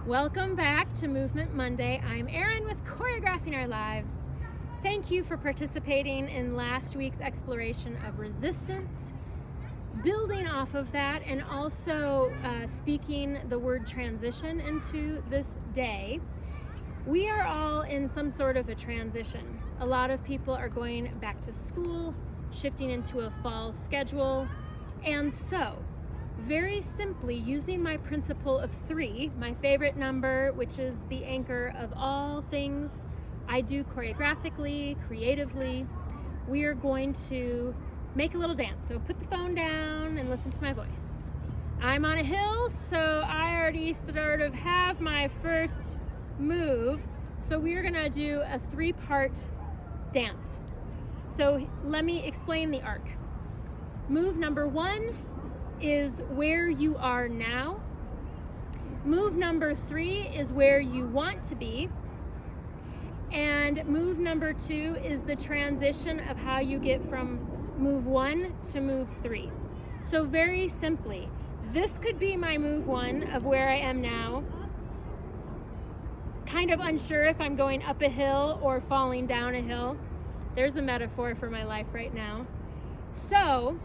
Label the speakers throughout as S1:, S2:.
S1: Welcome back to Movement Monday. I'm Erin with Choreographing Our Lives. Thank you for participating in last week's exploration of resistance, building off of that, and also speaking the word transition into this day. We are all in some sort of a transition. A lot of people are going back to school, shifting into a fall schedule, and so very simply, using my principle of 3, my favorite number, which is the anchor of all things I do choreographically, creatively, we are going to make a little dance. So put the phone down and listen to my voice. I'm on a hill, so I already sort of have my first move. So we are gonna do a 3-part dance. So let me explain the arc. Move number 1 is where you are now. Move number 3 is where you want to be. And move number 2 is the transition of how you get from move 1 to move 3. So very simply, this could be my move 1 of where I am now. Kind of unsure if I'm going up a hill or falling down a hill. There's a metaphor for my life right now. So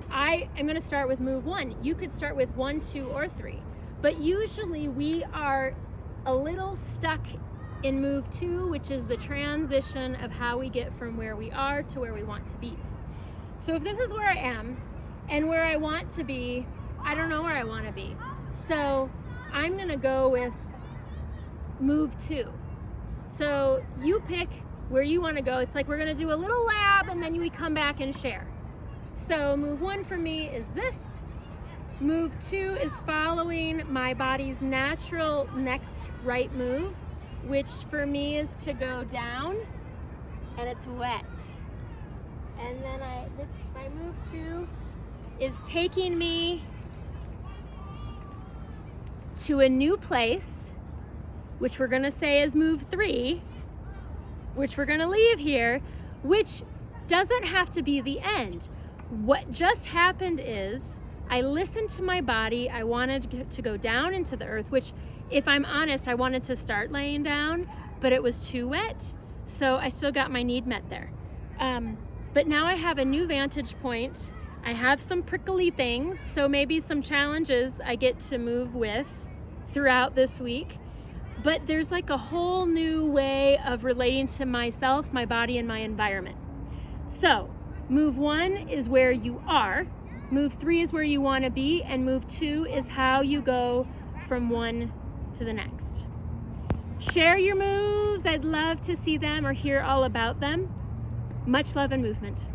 S1: I am going to start with move 1. You could start with 1, 2, or 3. But usually we are a little stuck in move 2, which is the transition of how we get from where we are to where we want to be. So if this is where I am and where I want to be, I don't know where I want to be. So I'm going to go with move 2. So you pick where you want to go. It's like we're going to do a little lab and then we come back and share. So move 1 for me is this. Move 2 is following my body's natural next right move, which for me is to go down, and it's wet. And then my move 2 is taking me to a new place, which we're gonna say is move 3, which we're gonna leave here, which doesn't have to be the end. What just happened is I listened to my body. I wanted to go down into the earth, which, if I'm honest, I wanted to start laying down, but it was too wet, so I still got my need met there. But now I have a new vantage point. I have some prickly things, so maybe some challenges I get to move with throughout this week. But there's like a whole new way of relating to myself, my body, and my environment. So move 1 is where you are, move 3 is where you want to be, and move 2 is how you go from one to the next. Share your moves. I'd love to see them or hear all about them. Much love and movement.